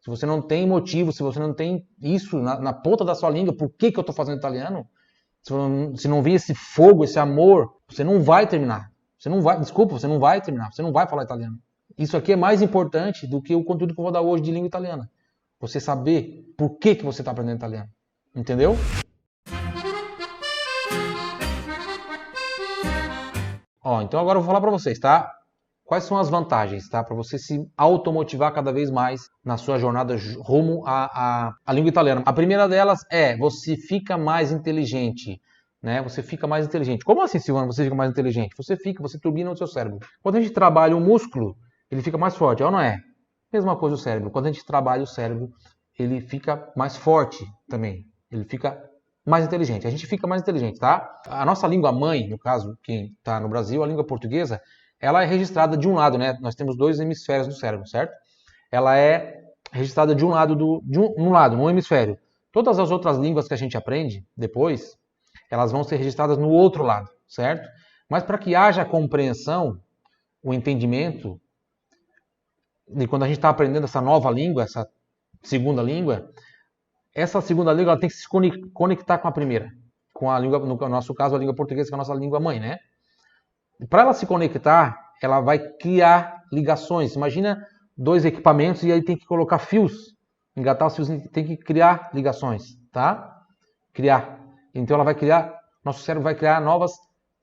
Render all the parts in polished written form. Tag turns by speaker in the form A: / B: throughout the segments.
A: Se você não tem motivo, se você não tem isso na ponta da sua língua, por que eu estou fazendo italiano? Se não vir esse fogo, esse amor, você não vai terminar. Você não vai terminar. Você não vai falar italiano. Isso aqui é mais importante do que o conteúdo que eu vou dar hoje de língua italiana. Você saber por que você está aprendendo italiano. Entendeu? Então agora eu vou falar para vocês, tá? Quais são as vantagens, tá? Para você se automotivar cada vez mais na sua jornada rumo à língua italiana. A primeira delas é, você fica mais inteligente, né? Você fica mais inteligente. Como assim, Silvano, você fica mais inteligente? Você turbina o seu cérebro. Quando a gente trabalha o músculo, ele fica mais forte, ou não é? Mesma coisa o cérebro. Quando a gente trabalha o cérebro, ele fica mais forte também. Ele fica mais inteligente. A gente fica mais inteligente, tá? A nossa língua mãe, no caso, quem está no Brasil, a língua portuguesa, ela é registrada de um lado, né? Nós temos dois hemisférios do cérebro, certo? Ela é registrada de um lado, num hemisfério. Todas as outras línguas que a gente aprende depois, elas vão ser registradas no outro lado, certo? Mas para que haja a compreensão, o entendimento, e quando a gente está aprendendo essa nova língua, essa segunda língua, essa segunda língua ela tem que se conectar com a primeira, com a língua, no nosso caso, a língua portuguesa, que é a nossa língua mãe, né? Para ela se conectar, ela vai criar ligações. Imagina dois equipamentos e aí tem que colocar fios, engatar os fios, tem que criar ligações, tá? Criar. Então ela vai criar, nosso cérebro vai criar novas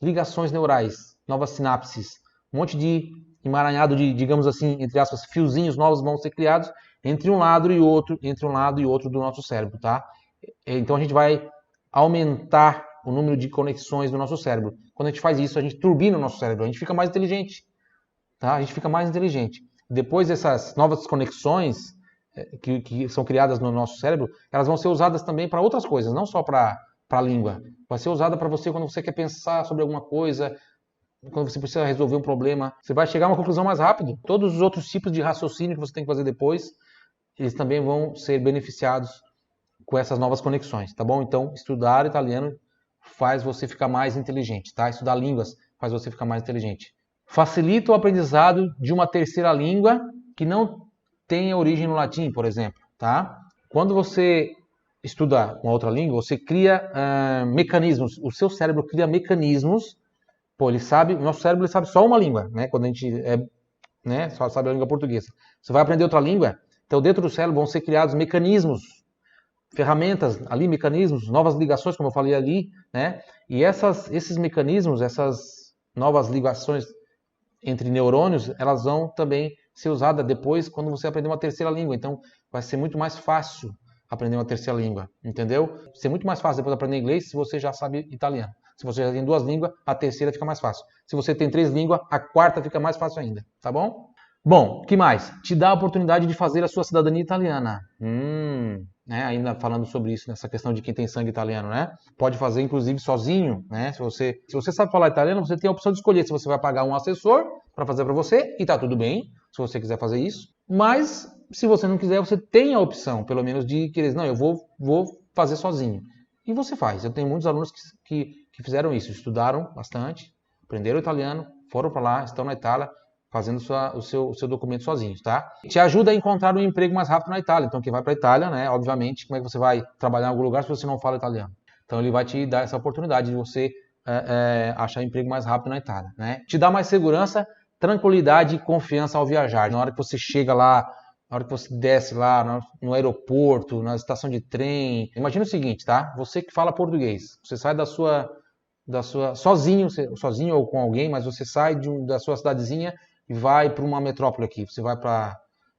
A: ligações neurais, novas sinapses. Um monte de emaranhado de, digamos assim, entre aspas, fiozinhos novos vão ser criados entre um lado e outro do nosso cérebro, tá? Então a gente vai aumentar o número de conexões do nosso cérebro. Quando a gente faz isso, a gente turbina o nosso cérebro, a gente fica mais inteligente, tá? A gente fica mais inteligente. Depois dessas novas conexões que são criadas no nosso cérebro, elas vão ser usadas também para outras coisas, não só para a língua. Vai ser usada para você quando você quer pensar sobre alguma coisa, quando você precisa resolver um problema. Você vai chegar a uma conclusão mais rápido. Todos os outros tipos de raciocínio que você tem que fazer depois, eles também vão ser beneficiados com essas novas conexões, tá bom? Então, estudar italiano faz você ficar mais inteligente, tá? Estudar línguas faz você ficar mais inteligente. Facilita o aprendizado de uma terceira língua que não tenha origem no latim, por exemplo, tá? Quando você estuda uma outra língua, você cria mecanismos, o seu cérebro cria mecanismos, o nosso cérebro ele sabe só uma língua, né? Quando a gente só sabe a língua portuguesa. Você vai aprender outra língua, então dentro do cérebro vão ser criados mecanismos, ferramentas ali, mecanismos, novas ligações, como eu falei ali, né? E esses mecanismos, essas novas ligações entre neurônios, elas vão também ser usadas depois quando você aprender uma terceira língua. Então, vai ser muito mais fácil aprender uma terceira língua, entendeu? Vai ser muito mais fácil depois aprender inglês se você já sabe italiano. Se você já tem duas línguas, a terceira fica mais fácil. Se você tem três línguas, a quarta fica mais fácil ainda, tá bom? Bom, o que mais? Te dá a oportunidade de fazer a sua cidadania italiana. Ainda falando sobre isso, nessa questão de quem tem sangue italiano, né? Pode fazer, inclusive, sozinho, né? Se você sabe falar italiano, você tem a opção de escolher se você vai pagar um assessor para fazer para você, e tá tudo bem, se você quiser fazer isso. Mas, se você não quiser, você tem a opção, pelo menos, de querer, não, eu vou fazer sozinho. E você faz. Eu tenho muitos alunos que fizeram isso, estudaram bastante, aprenderam italiano, foram para lá, estão na Itália, fazendo o seu documento sozinhos, tá? Te ajuda a encontrar um emprego mais rápido na Itália. Então, quem vai para a Itália, né, obviamente, como é que você vai trabalhar em algum lugar se você não fala italiano? Então, ele vai te dar essa oportunidade de você achar emprego mais rápido na Itália, né? Te dá mais segurança, tranquilidade e confiança ao viajar. Na hora que você chega lá, na hora que você desce lá no aeroporto, na estação de trem. Imagina o seguinte, tá? Você que fala português, você sai sozinho ou com alguém, mas você sai da sua cidadezinha e vai para uma metrópole aqui. Você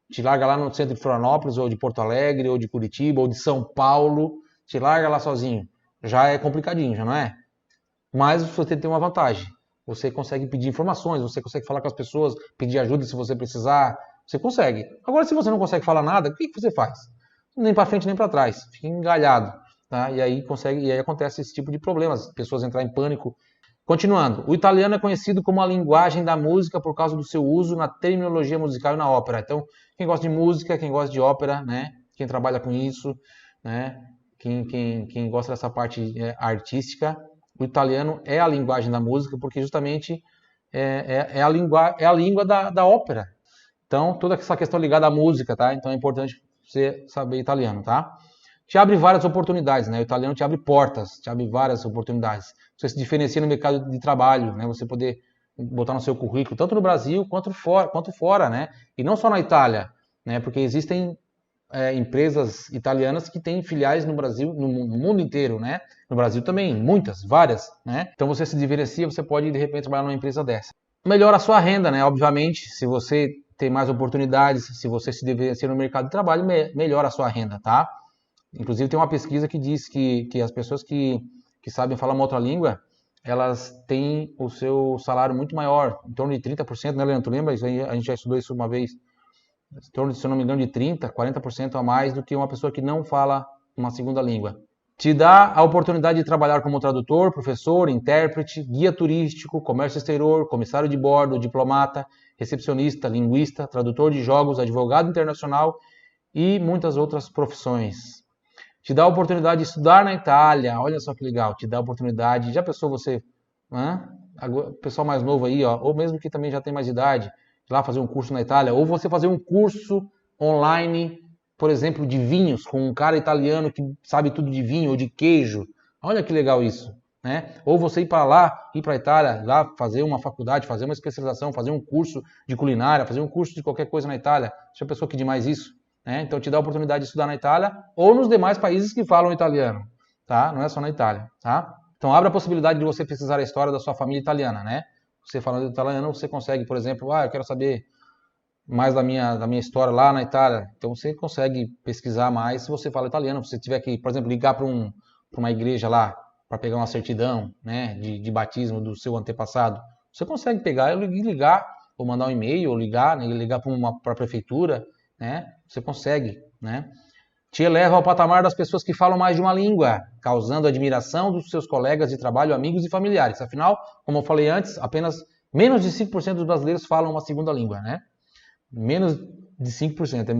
A: te larga lá no centro de Florianópolis, ou de Porto Alegre, ou de Curitiba, ou de São Paulo, te larga lá sozinho. Já é complicadinho, já não é? Mas você tem uma vantagem. Você consegue pedir informações, você consegue falar com as pessoas, pedir ajuda se você precisar. Você consegue. Agora, se você não consegue falar nada, o que você faz? Nem para frente, nem para trás. Fica engalhado. Tá? E aí acontece esse tipo de problemas. Pessoas entram em pânico. Continuando, o italiano é conhecido como a linguagem da música por causa do seu uso na terminologia musical e na ópera. Então, quem gosta de música, quem gosta de ópera, né? Quem trabalha com isso, né? Quem gosta dessa parte artística, o italiano é a linguagem da música porque justamente é a língua da ópera. Então, toda essa questão ligada à música, tá? Então, é importante você saber italiano, tá? Te abre várias oportunidades, né? O italiano te abre portas, te abre várias oportunidades. Você se diferencia no mercado de trabalho, né? Você poder botar no seu currículo, tanto no Brasil quanto fora, né? E não só na Itália, né? Porque existem empresas italianas que têm filiais no Brasil, no mundo inteiro, né? No Brasil também, muitas, várias, né? Então você se diferencia, você pode de repente trabalhar numa empresa dessa. Melhora a sua renda, né? Obviamente, se você tem mais oportunidades, se você se diferencia no mercado de trabalho, melhora a sua renda, tá? Inclusive tem uma pesquisa que diz que as pessoas que sabem falar uma outra língua, elas têm o seu salário muito maior, em torno de 30%, né, Leandro? Tu lembra? Isso aí, a gente já estudou isso uma vez. Em torno, se eu não me engano, de 30%, 40% a mais do que uma pessoa que não fala uma segunda língua. Te dá a oportunidade de trabalhar como tradutor, professor, intérprete, guia turístico, comércio exterior, comissário de bordo, diplomata, recepcionista, linguista, tradutor de jogos, advogado internacional e muitas outras profissões. Te dá a oportunidade de estudar na Itália, olha só que legal, te dá a oportunidade, já pensou você, pessoal mais novo aí, ó, ou mesmo que também já tem mais idade, ir lá fazer um curso na Itália, ou você fazer um curso online, por exemplo, de vinhos, com um cara italiano que sabe tudo de vinho ou de queijo, olha que legal isso, né? Ou você ir para lá, ir para a Itália, lá fazer uma faculdade, fazer uma especialização, fazer um curso de culinária, fazer um curso de qualquer coisa na Itália, já pensou que demais isso? Então te dá a oportunidade de estudar na Itália ou nos demais países que falam italiano, tá? Não é só na Itália, tá? Então abre a possibilidade de você pesquisar a história da sua família italiana, né? Você falando italiano, você consegue, por exemplo, eu quero saber mais da minha história lá na Itália. Então você consegue pesquisar mais se você fala italiano. Se você tiver que, por exemplo, ligar para uma igreja lá para pegar uma certidão, né, de batismo do seu antepassado, você consegue pegar e ligar, ou mandar um e-mail, ou ligar, né, ligar para a prefeitura, né? Você consegue, né? Te eleva ao patamar das pessoas que falam mais de uma língua, causando admiração dos seus colegas de trabalho, amigos e familiares. Afinal, como eu falei antes, apenas menos de 5% dos brasileiros falam uma segunda língua, né? Menos de 5%, é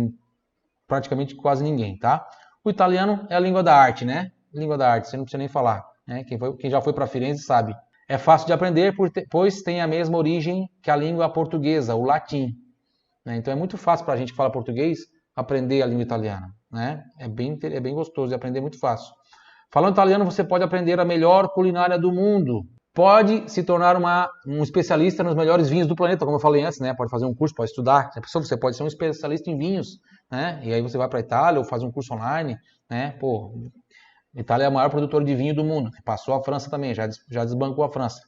A: praticamente quase ninguém, tá? O italiano é a língua da arte, né? Língua da arte, você não precisa nem falar, né? Quem já foi para Firenze sabe. É fácil de aprender, pois tem a mesma origem que a língua portuguesa, o latim. Então é muito fácil para a gente que fala português aprender a língua italiana, né? É bem gostoso de aprender, muito fácil. Falando italiano, você pode aprender a melhor culinária do mundo. Pode se tornar um especialista nos melhores vinhos do planeta, como eu falei antes, né? Pode fazer um curso, pode estudar. Você pode ser um especialista em vinhos, né? E aí você vai para a Itália ou faz um curso online, né? Pô, a Itália é a maior produtora de vinho do mundo. Passou a França também, já desbancou a França.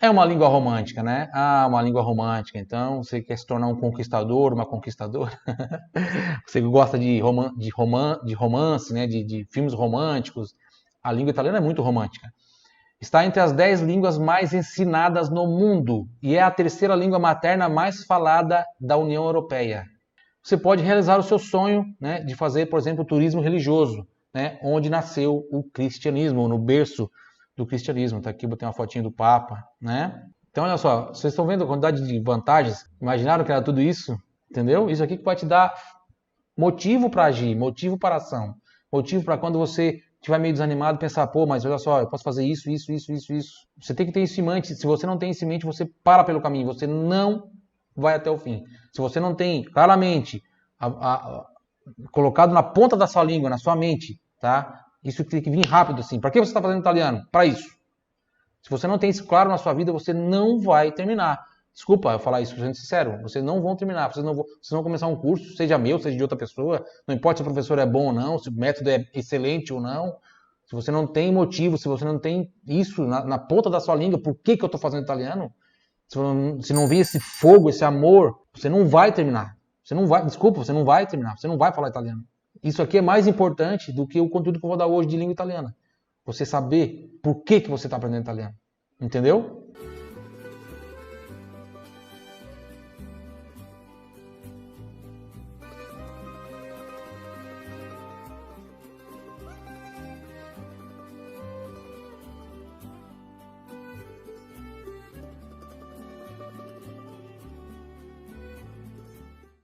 A: É uma língua romântica, né? Uma língua romântica. Então, você quer se tornar um conquistador, uma conquistadora. Você gosta de romance, né? De filmes românticos. A língua italiana é muito romântica. Está entre as 10 línguas mais ensinadas no mundo e é a terceira língua materna mais falada da União Europeia. Você pode realizar o seu sonho, né, de fazer, por exemplo, turismo religioso, né, onde nasceu o cristianismo, no berço do cristianismo. Tá aqui, botei uma fotinha do Papa, né? Então, olha só, vocês estão vendo a quantidade de vantagens? Imaginaram que era tudo isso? Entendeu? Isso aqui que vai te dar motivo para agir, motivo para ação, motivo para quando você estiver meio desanimado, pensar, pô, mas olha só, eu posso fazer isso. Você tem que ter isso em mente. Se você não tem isso em mente, você para pelo caminho, você não vai até o fim. Se você não tem claramente colocado na ponta da sua língua, na sua mente, tá? Isso tem que vir rápido assim. Para que você está fazendo italiano? Para isso. Se você não tem isso claro na sua vida, você não vai terminar. Desculpa eu falar isso, sendo sincero. Vocês não vão terminar. Vocês vão começar um curso, seja meu, seja de outra pessoa. Não importa se o professor é bom ou não, se o método é excelente ou não. Se você não tem motivo, se você não tem isso na ponta da sua língua, por que eu estou fazendo italiano? Se não vir esse fogo, esse amor, você não vai terminar. Você não vai terminar. Você não vai falar italiano. Isso aqui é mais importante do que o conteúdo que eu vou dar hoje de língua italiana. Você saber por que você está aprendendo italiano. Entendeu?